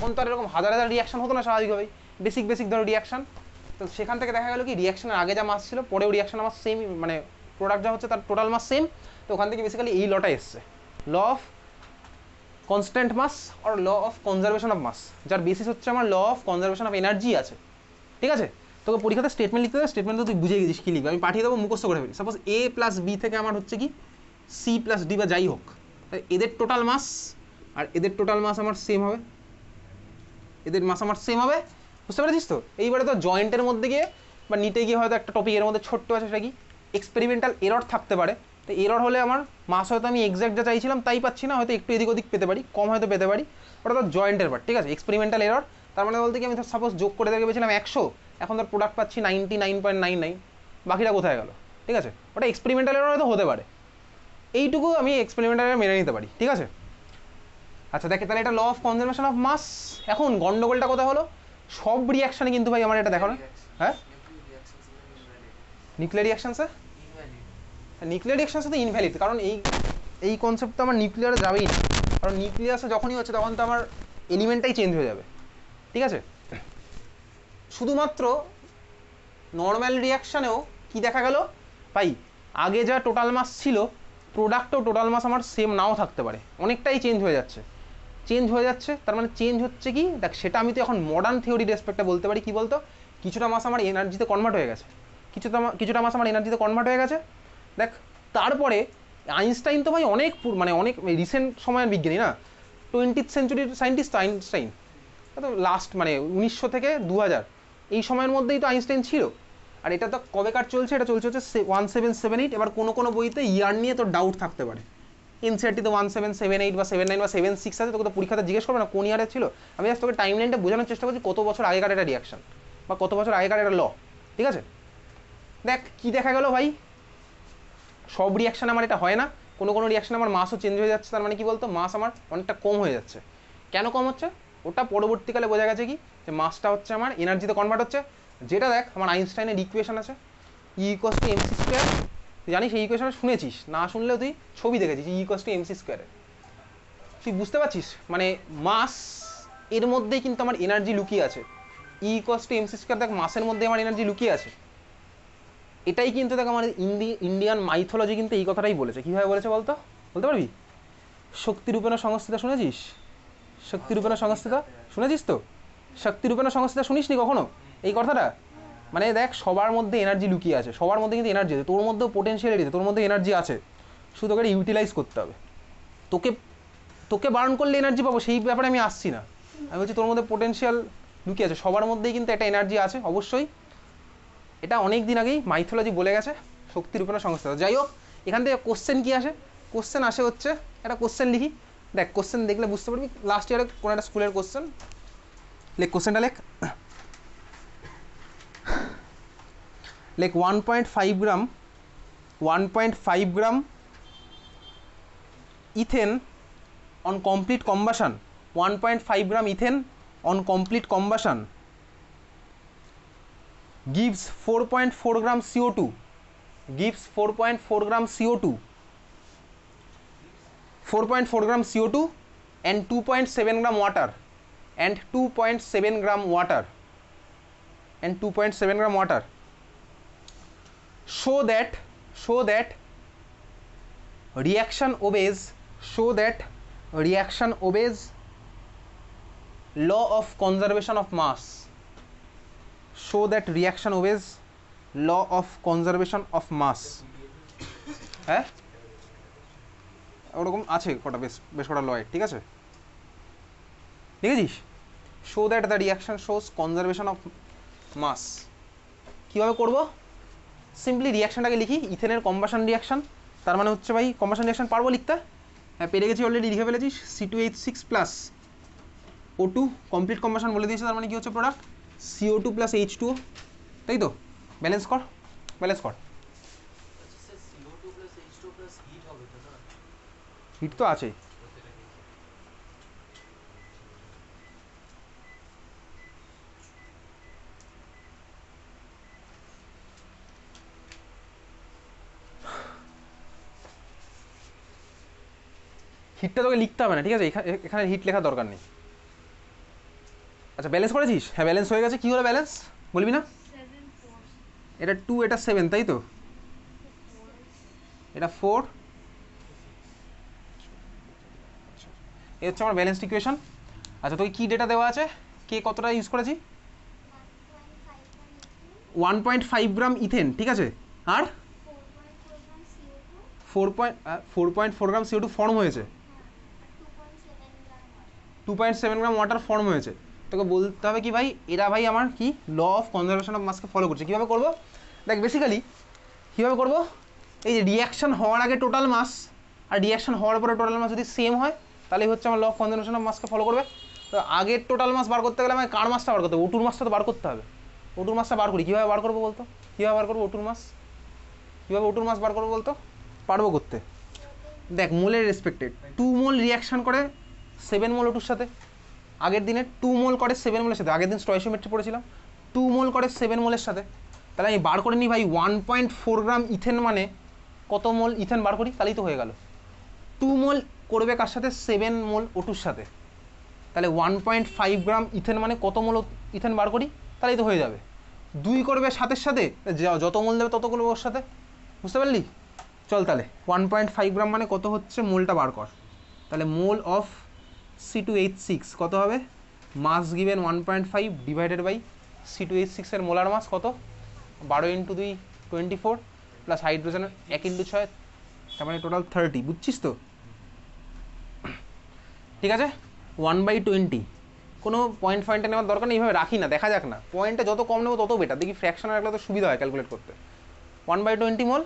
তখন তো আর এরকম হাজার হাজার রিয়াকশন হতো না স্বাভাবিকভাবেই, বেসিক ধরো রিয়াকশন। তো সেখান থেকে দেখা গেল কি রিয়াকশনের আগে যা মাস ছিল পরেও রিয়াকশন আমার সেম, মানে প্রোডাক্ট যা হচ্ছে তার টোটাল মাস সেম। তো ওখান থেকে বেসিক্যালি এই লটা এসছে, ল অফ কনস্ট্যান্ট মাস আর law of conservation of mass, যার বেসিস হচ্ছে আমার law of conservation of energy আছে। ঠিক আছে, তোকে পরীক্ষাতে স্টেটমেন্ট লিখতে হবে, স্টেটমেন্ট তো তুই বুঝে গেছিস কি লিখবি, আমি পাঠিয়ে দেবো মুখস্থ করে ফেলি। সাপোজ এ প্লাস বি থেকে আমার হচ্ছে কি সি প্লাস ডি বা যাই হোক, এদের টোটাল মাস আর এদের টোটাল মাস আমার সেম হবে, এদের মাস আমার সেম হবে, বুঝতে পেরেছিস তো? এইবারে তো জয়েন্টের মধ্যে গিয়ে বা নিতে গিয়ে হয়তো একটা টপিক এর মধ্যে ছোট্ট আছে, সেটা কি এক্সপেরিমেন্টাল এরর থাকতে পারে। তো এরর হলে আমার মাস হয়তো আমি এক্স্যাক্ট যা চাইছিলাম তাই পাচ্ছি না, হয়তো একটু এদিক ওদিক পেতে পারি, কম হয়তো পেতে পারি, ওটা তো জয়েন্টের পার্ট। ঠিক আছে, এক্সপেরিমেন্টাল এরর তার মানে বলতে কি আমি সাপোজ যোগ করে দেখে পেয়েছিলাম 100, এখন তার প্রোডাক্ট পাচ্ছি 99.99, বাকিটা কোথায় গেল? ঠিক আছে, ওটা এক্সপেরিমেন্টাল এরর হয়তো হতে পারে, এইটুকু আমি এক্সপেরিমেন্টাল এরর মেনে নিতে পারি। ঠিক আছে, আচ্ছা দেখে তাহলে এটা law of conservation of mass. এখন গন্ডগোলটা কোথায় হলো, সব রিয়াকশানে কিন্তু ভাই আমার এটা দেখো না, হ্যাঁ নিউক্লিয়ার রিয়াকশনসে, নিউক্লিয়ার রিয়াকশনসে তো ইনভ্যালিড, কারণ এই কনসেপ্ট তো আমার নিউক্লিয়ারে যাবেই না, কারণ নিউক্লিয়াসে যখনই হচ্ছে তখন তো আমার এলিমেন্টটাই চেঞ্জ হয়ে যাবে। ঠিক আছে, শুধুমাত্র নর্মাল রিয়াকশানেও কি দেখা গেল ভাই, আগে যা টোটাল মাস ছিল প্রোডাক্টও টোটাল মাস আমার সেম নাও থাকতে পারে, অনেকটাই চেঞ্জ হয়ে যাচ্ছে। তার মানে চেঞ্জ হচ্ছে কি দেখ, সেটা আমি তো এখন মডার্ন থিওরি রেসপেক্টে বলতে পারি, কি বলতো, কিছুটা মাস আমার এনার্জিতে কনভার্ট হয়ে গেছে, কিছুটা মাস আমার এনার্জিতে কনভার্ট হয়ে গেছে। দেখ তারপরে আইনস্টাইন তো ভাই অনেক মানে অনেক রিসেন্ট সময়ের বিজ্ঞানী না, 20th সেঞ্চুরির সায়েন্টিস্ট আইনস্টাইন, তো লাস্ট মানে 1900 থেকে 2000 এই সময়ের মধ্যেই তো আইনস্টাইন ছিল। আর এটা তো কবেকার চলছে, এটা চলছে হচ্ছে 1778। এবার কোনো বইতে ইয়ার নিয়ে তোর ডাউট থাকতে পারে, এনসিআরটিতে 1778 বা 79 বা 76 আছে, তোকে তো পরীক্ষাতে জিজ্ঞেস করবে না কোন ইয়ারে ছিল। আমি জাস্ট তোকে টাইম লাইনটা বোঝানোর চেষ্টা করছি কত বছর আগেকার এটা রিয়াকশন বা কত বছর আগেকার এটা ল। ঠিক আছে, দেখ কি দেখা গেল ভাই, সব রিয়াকশান আমার এটা হয় না, কোনো রিয়াকশন আমার মাসও চেঞ্জ হয়ে যাচ্ছে, তার মানে কি বলতো মাস আমার অনেকটা কম হয়ে যাচ্ছে। কেন কম হচ্ছে ওটা পরবর্তীকালে বোঝা গেছে কি, যে মাসটা হচ্ছে আমার এনার্জিতে কনভার্ট হচ্ছে। যেটা দেখ আমার আইনস্টাইনের ইকুয়েশন আছে ই ইকুয়ালস টু এমসি স্কোয়ার, তুই জানিস এই ইকুয়েশন শুনেছিস, না শুনলেও তুই ছবি দেখেছিস, ই ইকুয়ালস টু এমসি স্কোয়ারে, তুই বুঝতে পারছিস মানে মাস এর মধ্যেই কিন্তু আমার এনার্জি লুকিয়ে আছে, ই ইকুয়ালস টু এমসি স্কোয়ার দেখ মাসের মধ্যে আমার এনার্জি লুকিয়ে আছে। এটাই কিন্তু দেখ আমার ইন্ডিয়ান মাইথোলজি কিন্তু এই কথাটাই বলেছে। কীভাবে বলেছে বলতো, বলতে পারবি? শক্তিরূপেণ সংস্থিতা শুনেছিস? শক্তিরূপেণ সংস্থিতা শুনেছিস তো? শক্তিরূপেণ সংস্থিতা শুনিস নি কখনো এই কথাটা? মানে দেখ সবার মধ্যে এনার্জি লুকিয়ে আছে, সবার মধ্যে কিন্তু এনার্জি আছে, তোর মধ্যেও পোটেনশিয়ালিটি আছে, তোর মধ্যে এনার্জি আছে, শুধু তোকে ইউটিলাইজ করতে হবে। তোকে তোকে বারণ করলে এনার্জি পাবো সেই ব্যাপারে আমি আসছি না, আমি বলছি তোর মধ্যে পোটেনশিয়াল লুকিয়ে আছে, সবার মধ্যেই কিন্তু একটা এনার্জি আছে অবশ্যই। এটা অনেক দিন আগেই মাইথোলজি বলে গেছে, শক্তির উপরে সংস্থা। যাই হোক, এখান থেকে কোশ্চেন কি আসে, কোশ্চেন আসে হচ্ছে একটা কোশ্চেন লিখি, দেখ কোশ্চেন দেখলে বুঝতে পারবি লাস্ট ইয়ারে কোনো একটা স্কুলের কোশ্চেন। লেখ কোশ্চেনটা লেখ, লেখ 1.5 gram 1.5 gram ethane on complete combustion, 1.5 gram ethane on complete combustion gives 4.4 gram CO2, gives 4.4 gram CO2, 4.4 gram CO2 and 2.7 gram water, and 2.7 gram water, and 2.7 gram water. Show that reaction obeys, show that reaction obeys law of conservation of mass, show that reaction obeys law of conservation of mass. হ্যাঁ ওরকম আছে কটা, বেশ কটা লয়, ঠিক আছে লিখেছিস? Show that the reaction shows conservation of mass. কীভাবে করবো, সিম্পলি রিয়াকশনটাকে লিখি, ইথেনের কম্বাসন রিয়াকশন, তার মানে হচ্ছে ভাই কম্বাসন রিয়াকশন পারবো লিখতে, হ্যাঁ পেরে গেছি অলরেডি, লিখে ফেলেছিস। C2H6 plus O2 complete combustion বলে দিয়েছে, তার মানে কি হচ্ছে প্রোডাক্ট CO2 প্লাস H2O, তাই তো? ব্যালেন্স কর, ব্যালেন্স কর, হিট তো আছে। হিটটা তোকে লিখতে হবে না, ঠিক আছে, এখানে হিট লেখার দরকার নেই। আচ্ছা ব্যালেন্স করেছিস? হ্যাঁ ব্যালেন্স হয়ে গেছে। কী হলো ব্যালেন্স বলবি না? এটা 2 এটা 7 তাই তো? এটা 4, এই হচ্ছে আমার ব্যালেন্সড ইকুয়েশন। আচ্ছা তোকে কী ডেটা দেওয়া আছে, কে কতটা ইউজ করেছি? 1.5 গ্রাম ইথেন, ঠিক আছে। আর 4.4 গ্রাম CO2 ফর্ম হয়েছে, 2.7 গ্রাম ওয়াটার ফর্ম হয়েছে। তোকে বলতে হবে কি ভাই, এরা ভাই আমার কি ল অফ কনজারভেশন অফ মাসকে ফলো করছে। কীভাবে করবো দেখ, বেসিক্যালি কীভাবে করবো, এই যে রিয়াকশান হওয়ার আগে টোটাল মাস আর রিয়াকশান হওয়ার পরে টোটাল মাস যদি সেম হয় তাহলে হচ্ছে আমার ল অফ কনজারভেশন অফ মাসকে ফলো করবে। তো আগের টোটাল মাস বার করতে গেলে আমাকে কার মাসটা বার করতে হবে, ওটুর মাসটা তো বার করতে হবে। ওটুর মাসটা বার করি, কীভাবে বার করবো বলতো, কীভাবে বার করবো ওটুর মাস, কীভাবে ওটুর মাস বার করবো বলতো? পারবো করতে। দেখ মোলের রেসপেক্টেড 2 মোল রিয়াকশান করে 7 মোল ওটুর সাথে, আগের দিনে 2 মোল করে 7 মোলের সাথে, আগের দিন স্টয়চিওমেট্রি পড়েছিলাম, 2 মোল করে 7 মোলের সাথে। তাহলে আমি বার করে নিই ভাই 1.4 গ্রাম ইথেন মানে কত মোল ইথেন বার করি, তাহলেই তো হয়ে গেল। 2 মোল করবে কার সাথে, 7 মোল ওটুর সাথে, তাহলে 1.5 গ্রাম ইথেন মানে কত মোল ইথেন বার করি, তাহলেই তো হয়ে যাবে। 2 করবে 7-এর সাথে, যত মোল দেবে তত করবে ওর সাথে, বুঝতে পারলি? চল তাহলে 1.5 গ্রাম মানে কত হচ্ছে মোলটা বার কর। তাহলে মোল অফ C2H6 কত হবে, মাস গিভেন 1.5 ডিভাইডেড বাই C2H6 এর মোলার মাস কত, 12 × 2 24 প্লাস হাইড্রোজেনের 1 × 6, তার মানে টোটাল 30, বুঝছিস তো? ঠিক আছে, 1/20। কোনো পয়েন্ট ফয়েন্টে নেওয়ার দরকার নেই, এইভাবে রাখি না, দেখা যাক না, পয়েন্টটা যত কম নেবো তত বেটার, দেখি ফ্র্যাকশনে রাখলে তো সুবিধা হয় ক্যালকুলেট করতে। 1/20 মোল,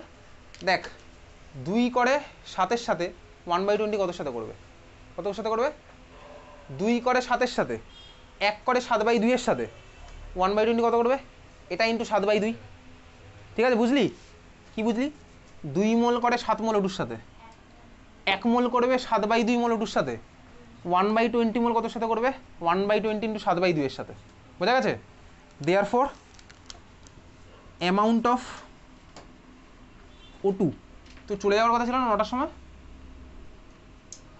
দেখ 2 করে 7-এর সাথে 1/20 কতর সাথে করবে, কতর সাথে করবে, 2 করে 7-এর সাথে, 1 করে 7/2 এর সাথে 1/20 কত করবে, এটা ইন্টু 7/2, ঠিক আছে বুঝলি? কি বুঝলি? 2 মোল করে 7 মোল ওটুর সাথে, 1 মোল করবে 7/2 মোল ওটুর সাথে, 1/20 মোল কতর সাথে করবে, 1/20 ইন্টু 7/2 এর সাথে, বোঝা গেছে? দেয়ারফর অ্যামাউন্ট অফ O2 তো চলে যাওয়ার কথা ছিল না 9টার সময়,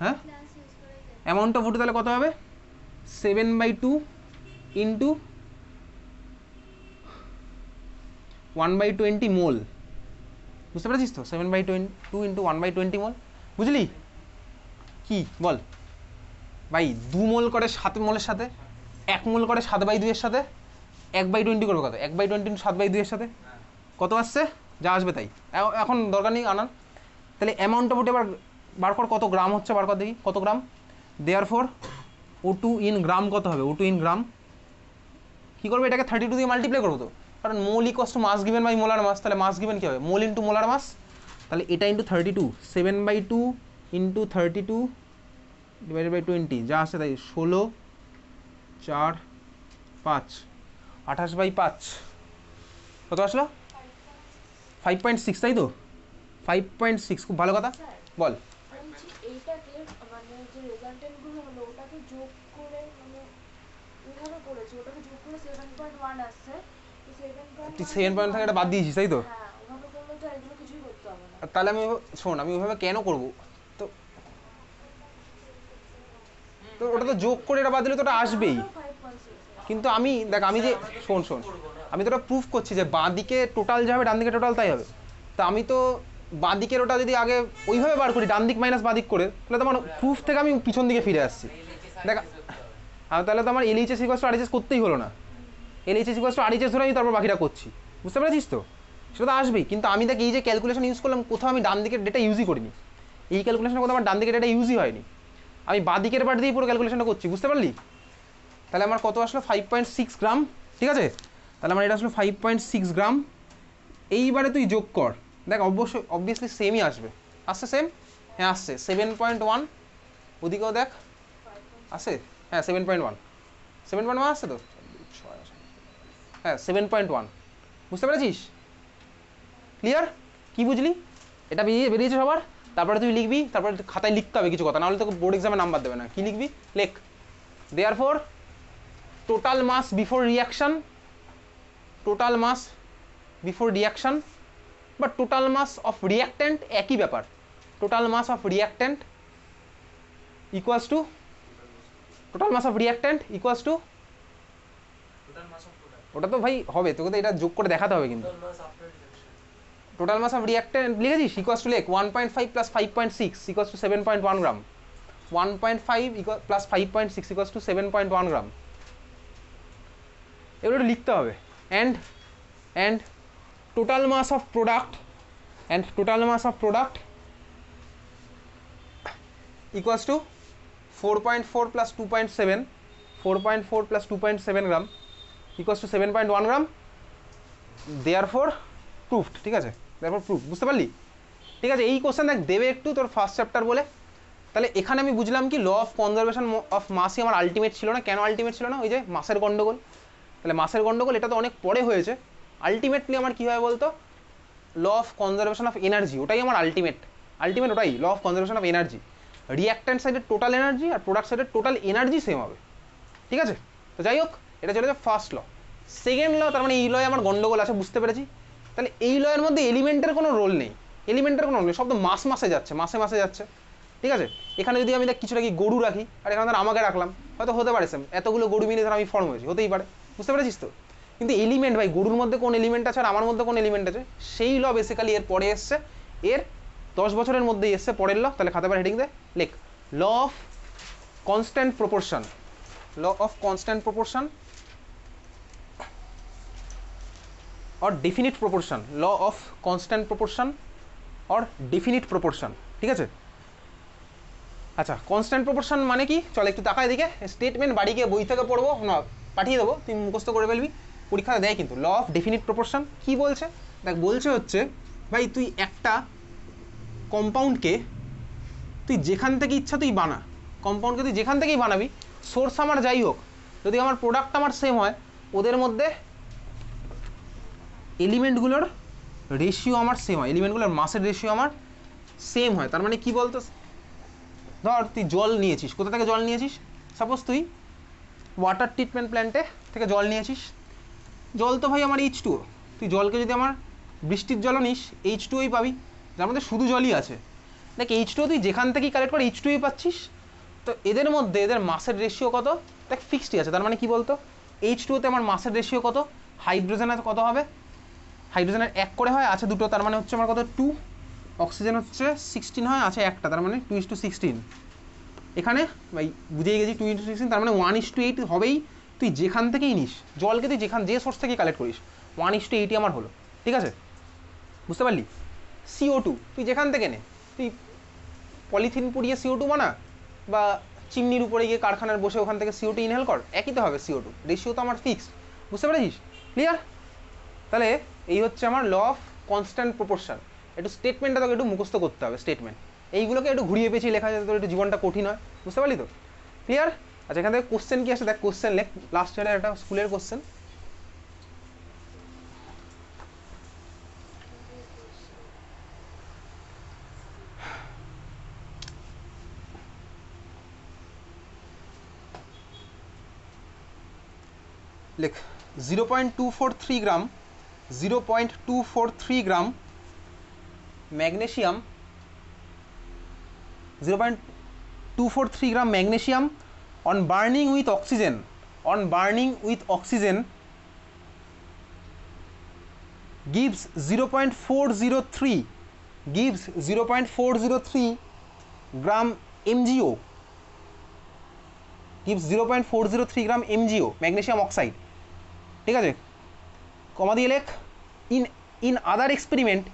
হ্যাঁ অ্যামাউন্ট অফ O2 তাহলে কত হবে, 7/2 ইন্টু 1/20 মোল, বুঝতে পেরেছিস তো? 7/2 ইন্টু 1/20 মোল, বুঝলি? কি বল ভাই, 2 মোল করে 7 মোলের সাথে, 1 মোল করে 7/2 এর সাথে, 1/20 করবো কত, 1/20 ইন্টু 7/2 এর সাথে কত আসছে, যা আসবে তাই, এখন দরকার নেই আনার। তাহলে অ্যামাউন্ট অফ ওটা এবার বার কর, কত গ্রাম হচ্ছে বার কর দেখি, কত গ্রাম। দেয়ারফর O2 ইন গ্রাম কত হবে, O2 ইন গ্রাম কী করবে, এটাকে 32 দিয়ে মাল্টিপ্লাই করবো তো, কারণ mole equals to mass given by molar mass, তাহলে মাস গিভেন কী হবে, মোল ইন্টু মোলার মাস, তাহলে এটা ইন্টু 32, 7/2 ইন্টু 32 ডিভাইডেড বাই 20, যা আসে তাই, 16, 4, 5, 28/5 কত আসলো, 5.6 তাই তো, 5.6, খুব ভালো কথা, বল। এইটাকে মানে যে রেজাল্টেন্টগুলো হলো ওটাকে যোগ করে মানে এইভাবে করেছি, ওটাকে যোগ করে 7.1 আসছে, তো 7.1 তুই 7 থেকে এটা বাদ দিয়েছিস তাই তো? হ্যাঁ ওভাবে করলে তো এগুলো কিছুই করতে হবে না। তাহলে আমি শোন, আমি ওইভাবে কেন করবো, তো তো ওটা তো যোগ করে এটা বাদ দিলে তো ওটা আসবেই, 5.6 কিন্তু আমি দেখ, আমি যে শোন শোন আমি তো ওটা প্রুফ করছি যে বাঁ দিকে টোটাল যা হবে ডান দিকে টোটাল তাই হবে। তা আমি তো বাঁ দিকের ওটা যদি আগে ওইভাবে বার করি ডান দিক মাইনাস বাঁ দিক করে, তাহলে তো আমার প্রুফ থেকে আমি পিছন দিকে ফিরে আসছি। দেখ তাহলে তো আমার LHS ইকুয়ালস টু RHS করতেই হলো না, LHS ইকুয়ালস টু RHS ধরে আমি তারপর বাকিটা করছি, বুঝতে পেরেছিস তো? সেটা তো আসবেই, কিন্তু আমি দেখ এই যে ক্যালকুলেশন ইউজ করলাম, কোথাও আমি ডান দিকের ডেটা ইউজই করিনি, এই ক্যালকুলেশনের কোথাও আমার ডান দিকের ডেটা ইউজই হয়নি, আমি বাঁ দিকের পার্ট দিয়ে পুরো ক্যালকুলেশনটা করছি, বুঝতে পারলি? তাহলে আমার কত আসলো, 5.6 গ্রাম, ঠিক আছে? তাহলে আমার এটা আসলো 5.6 গ্রাম। এইবারে তুই যোগ কর, দেখ অবশ্যই অবভিয়াসলি সেমই আসবে, আসছে সেম, হ্যাঁ আসছে 7.1, ওদিকেও দেখ আসে, হ্যাঁ 7.1, 7.1 আসছে তো, হ্যাঁ 7.1, বুঝতে পেরেছিস? ক্লিয়ার? কি বুঝলি? এটা বেরিয়েছে সবার? তারপরে তুই লিখবি, তারপরে খাতায় লিখতে হবে কিছু কথা, নাহলে তোকে বোর্ড এক্সামে নাম্বার দেবে না। কি লিখবি, লেখ therefore total mass before reaction, total mass before reaction বা টোটাল মাস অফ রিয়াক্ট্যান্ট একই ব্যাপার, total mass of reactant equals to total mass of reactant equals to ওটা তো ভাই হবে, তোকে তো এটা যোগ করে দেখাতে হবে কিন্তু। টোটাল মাস অফ রিঅ্যাক্ট্যান্ট লিখেছিস ইকুয়ালস টু লেখ 1.5 plus 5.6 equals to 7.1 gram. 1.5 plus 5.6 equals to 7.1 gram. এগুলো একটু লিখতে হবে। And total mass of product equals to 4.4 plus 2.7 4.4 plus 2.7 gram equals to 7.1 gram, therefore proved। ঠিক আছে, therefore proved, বুঝতে পারলি? ঠিক আছে, এই কোশ্চেন দেখ দেবে একটু তোর ফার্স্ট চ্যাপ্টার বলে। তাহলে এখানে আমি বুঝলাম কি ল অফ কনজারভেশন অফ মাসই আমার আলটিমেট ছিল না। কেন আলটিমেট ছিল না? ওই যে মাসের গন্ডগোল। তাহলে মাসের গন্ডগোল এটা তো অনেক পরে হয়েছে। আলটিমেটলি আমার কী হয় বলতো, law of conservation of energy, ওটাই আমার আলটিমেট ওটাই law of conservation of energy. Reactant সাইডের টোটাল এনার্জি আর প্রোডাক্ট সাইডের টোটাল এনার্জি সেম হবে। ঠিক আছে, তো যাই হোক, এটা চলে যায় ফার্স্ট ল। সেকেন্ড ল, তার মানে এই লয়ে আমার গন্ডগোল আছে, বুঝতে পেরেছি। তাহলে এই লয়ের মধ্যে এলিমেন্টের কোনো রোল নেই, সব তো মাসে যাচ্ছে। ঠিক আছে, এখানে যদি আমি দেখ কিছুটা কি গরু রাখি আর এখানে ধর আমাকে রাখলাম, হয়তো হতে পারে সেম, এতগুলো গরু মিলে ধর আমি ফর্ম হয়েছি, হতেই পারে, বুঝতে পেরেছিস তো। কিন্তু এলিমেন্ট ভাই, গরুর মধ্যে কোন এলিমেন্ট আছে আর আমার মধ্যে কোন এলিমেন্ট আছে, সেই ল বেসিক্যালি এর পরে এসছে, এর 10 বছরের মধ্যেই এসছে পরের ল। তাহলে খাতে পারে হেডিং দে, লেখ law of constant proportion or definite proportion, law of constant proportion or definite proportion। ঠিক আছে, আচ্ছা কনস্ট্যান্ট প্রপোর্শন মানে কি, চল একটু তাকায় দিকে। স্টেটমেন্ট বাড়ি গিয়ে বই থেকে পড়বো না, পাঠিয়ে দেবো, তুই মুখস্থ করে ফেলবি, পরীক্ষাতে দেয় কিন্তু। ল অফ ডেফিনিট প্রপোর্শন কি বলছে দেখ, বলছে হচ্ছে ভাই তুই একটা কম্পাউন্ডকে তুই যেখান থেকে ইচ্ছা তুই বানা, কম্পাউন্ডকে তুই যেখান থেকেই বানাবি, সোর্স আমার যাই হোক, যদি আমার প্রোডাক্ট আমার সেম হয়, ওদের মধ্যে এলিমেন্টগুলোর রেশিও আমার সেম হয়, এলিমেন্টগুলোর মাসের রেশিও আমার সেম হয়। তার মানে কি বলতো, ধর তুই জল নিয়েছিস, কোথা থেকে জল নিয়েছিস, সাপোজ তুই ওয়াটার ট্রিটমেন্ট প্ল্যান্টে থেকে জল নিয়েছিস। জল তো ভাই আমার H2O, তুই জলকে যদি আমার বৃষ্টির জলও নিস H2Oই পাবি, যার মধ্যে শুধু জলই আছে। দেখ H2O তুই যেখান থেকেই কালেক্ট করে H2Oই পাচ্ছিস। তো এদের মধ্যে এদের মাসের রেশিও কত, দেখ ফিক্সডই আছে। তার মানে কি বলতো, H2Oতে আমার মাসের রেশিও কত, হাইড্রোজেনের কত হবে, হাইড্রোজেনের 1 করে হয়, আছে 2টো, তার মানে হচ্ছে আমার কত 2, অক্সিজেন হচ্ছে 16 হয়, আছে 1টা, তার মানে 2:16। এখানে ভাই বুঝেই গেছি 2:16, তার মানে 1:8 হবেই, তুই যেখান থেকেই নিস জলকে, তুই যে সোর্স থেকে কালেক্ট করিস 1:8 আমার হলো। ঠিক আছে, বুঝতে পারলি। CO2 তুই যেখান থেকে নে, তুই পলিথিন পুড়িয়ে CO2 বানা, বা চিমনির উপরে গিয়ে কারখানার বসে ওখান থেকে CO2 ইনহেল কর, একই তো হবে CO2, রেশিও তো আমার ফিক্সড, বুঝতে পেরেছিস, ক্লিয়ার। তাহলে এই হচ্ছে আমার ল অফ কনস্ট্যান্ট প্রপোর্শন। একটু স্টেটমেন্টটা তোকে একটু মুখস্থ করতে হবে, স্টেটমেন্ট এইগুলোকে একটু ঘুরিয়ে পেঁচিয়ে লেখা যায়, তোর একটু জীবনটা কঠিন হয়, বুঝতে পারলি তো, ক্লিয়ার। আচ্ছা এখান থেকে কোশ্চেন কি আসে দেখ, কোশ্চেন লেখ, লাস্ট ইয়ারের একটা স্কুলের কোশ্চেন। লেখ 0.243 gram 0.243 gram magnesium 0.243 gram magnesium on burning with oxygen gives 0.403 gram MgO, gives 0.403 gram MgO magnesium oxide. ঠিক আছে, কমা দিয়ে লেখ in other experiment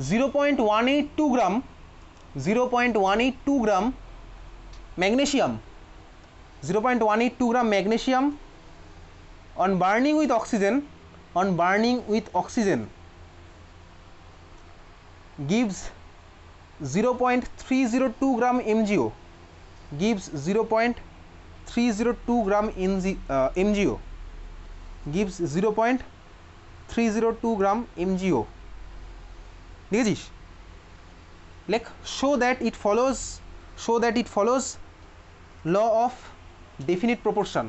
0.182 gram magnesium 0.182 gram magnesium on burning with oxygen gives 0.302 gram MgO, gives 0.302 gram MgO, gives 0.302 gram MgO। দেখেছিস, লেখ show that it follows law of definite proportion,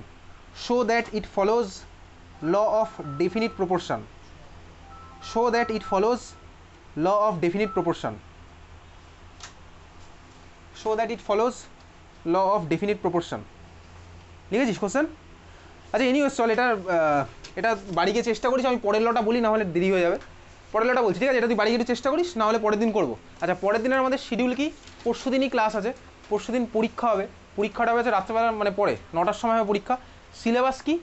show that it follows law of definite proportion, show that it follows law of definite proportion, show that it follows law of definite proportion। লিখেছিস question? আচ্ছা anyways চল এটা বাড়ি গিয়ে চেষ্টা করিস, আমি পরের লটা বলি, না হলে দেরি হয়ে যাবে। পরের লটা বলছি, ঠিক আছে? এটা তুই বাড়ি গিয়ে চেষ্টা করিস, না হলে পরের দিন করবো। আচ্ছা পরের দিনের আমাদের শিডিউল কি? পরশু দিনই ক্লাস আছে, পরশু দিন পরীক্ষা হবে। পরীক্ষাটা হবে রাত্রেবেলা, মানে পরে 9টার সময় হবে পরীক্ষা। সিলেবাস কি?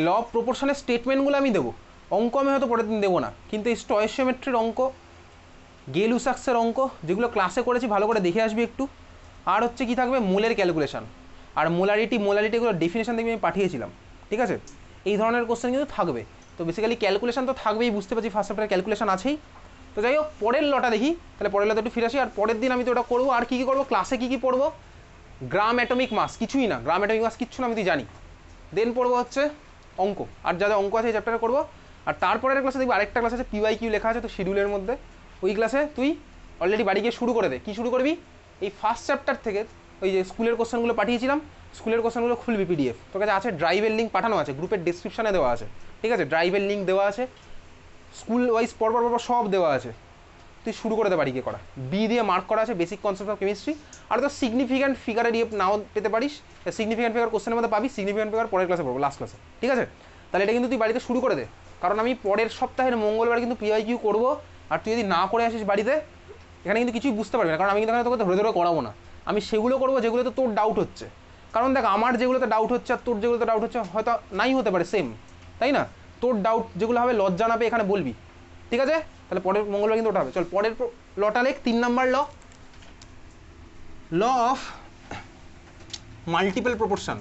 ল অফ প্রপোর্শনের স্টেটমেন্টগুলো আমি দেবো, অঙ্ক আমি হয়তো পরের দিন দেবো না, কিন্তু এই স্টয়সিওমেট্রির অঙ্ক, গেলুসাক্সের অঙ্ক যেগুলো ক্লাসে করেছি ভালো করে দেখে আসবি একটু। আর হচ্ছে কি থাকবে? মোলের ক্যালকুলেশন আর মোলারিটিগুলো ডেফিনেশন দেখবি আমি পাঠিয়েছিলাম, ঠিক আছে? এই ধরনের কোশ্চেন কিন্তু থাকবে। তো বেসিক্যালি ক্যালকুলেশন তো থাকবেই, বুঝতে পারছি ফার্স্ট চ্যাপ্টারে ক্যালকুলেশন আছেই। তো যাই হোক পরের লটা দেখি, তাহলে পরের লটা একটু ফিরে আসি। আর পরের দিন আমি তো ওটা করবো। আর কী কী করবো ক্লাসে, কী কী পড়বো? গ্রাম অ্যাটমিক মাস, কিছুই না, গ্রাম অ্যাটমিক মাস কিচ্ছু না, আমি তুই জানি। দেন পড়বো হচ্ছে অঙ্ক, আর যা যা অঙ্ক আছে এই চ্যাপ্টারে করবো। আর তারপরের ক্লাসে দেখবি আরেকটা ক্লাস আছে, PYQ লেখা আছে তো শিডিউলের মধ্যে। ওই ক্লাসে তুই অলরেডি বাড়ি গিয়ে শুরু করে দে। কী শুরু করবি? এই ফার্স্ট চ্যাপ্টার থেকে ওই যে স্কুলের কোশ্চেনগুলো পাঠিয়েছিলাম, স্কুলের কোশ্চেনগুলো খুলবি PDF, তোর কাছে আছে, ড্রাইভের লিঙ্ক পাঠানো আছে, গ্রুপের ডিসক্রিপশানে দেওয়া আছে, ঠিক আছে? ড্রাইভের লিঙ্ক দেওয়া আছে, স্কুল ওয়াইজ পরপর সব দেওয়া আছে। তুই শুরু করে দে বাড়ি গিয়ে করা। B দিয়ে মার্ক করা আছে, বেসিক কনসেপ্ট অফ কেমিস্ট্রি। আর তো সিগনিফিক্যান্ট ফিগারের নাও পেতে পারিস, সিগনিফিক্যান্ট ফিগার কোশ্চেনের মধ্যে পাবি, সিগনিফিক্যান্ট ফিগার পরের ক্লাসে পড়বো, লাস্ট ক্লাসে, ঠিক আছে? তাহলে এটা কিন্তু তুই বাড়িতে শুরু করে দে, কারণ আমি পরের সপ্তাহের মঙ্গলবার কিন্তু PYQ করবো। আর তুই যদি না করে আসিস বাড়িতে, এখানে কিন্তু কিছুই বুঝতে পারবি না, কারণ আমি কিন্তু এখানে তোকে ধরে ধরে করাবো না। আমি সেগুলো করবো যেগুলোতে তোর ডাউট হচ্ছে। কারণ দেখ আমার যেগুলোতে ডাউট হচ্ছে আর তোর যেগুলোতে ডাউট হচ্ছে হয়তো নাই হতে পারে সেম, তাই না? তোর ডাউট যেগুলো হবে লজ্জা না পেয়ে এখানে বলবি, ঠিক আছে? তাহলে পরের মঙ্গলবার কিন্তু ওটা হবে। চল পরের লটা লেখ, 3 number law of multiple proportion.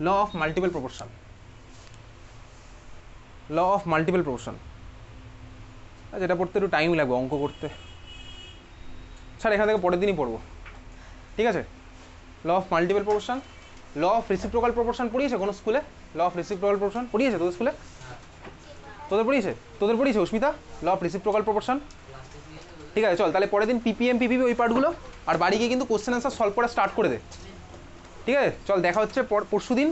Law of multiple proportion, law of multiple proportion. আচ্ছা এটা পড়তে একটু টাইম লাগবে, অঙ্ক করতে। স্যার এখান থেকে পরের দিনই পড়বো, ঠিক আছে? Law of multiple proportion, law of reciprocal proportion পড়িয়েছে কোনো স্কুলে? ল অফ রেসিপ্রোকাল প্রপোর্শন পড়িয়েছে তোদের স্কুলে? তোদের পড়িয়েছে Asmita law of reciprocal proportion? ঠিক আছে চল তাহলে পরের দিন PPM PPB ওই পার্টগুলো, আর বাড়ি গিয়ে কিন্তু কোশ্চেন আনসার সলভ করা স্টার্ট করে দে, ঠিক আছে? চল দেখা হচ্ছে পরশু দিন।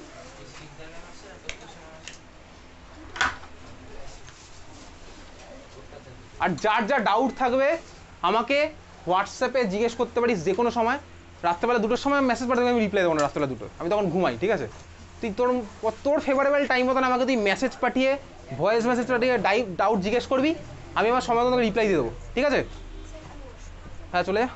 আর যার যা ডাউট থাকবে আমাকে হোয়াটসঅ্যাপে জিজ্ঞেস করতে পারিস যে কোনো সময়। রাত্রেবেলা 2টোর সময় মেসেজ পাঠাতে আমি রিপ্লাই দেবো না, রাত্রেবেলা 2টো আমি তখন ঘুমাই, ঠিক আছে? তুই তোর ফেভারেবল টাইম মতন আমাকে তুই মেসেজ পাঠিয়ে, ভয়েস মেসেজ পাঠিয়ে ডাউট জিজ্ঞেস করবি, আমি আমার সময় মতো রিপ্লাই দিয়ে দেবো, ঠিক আছে? হ্যাঁ চলে যা।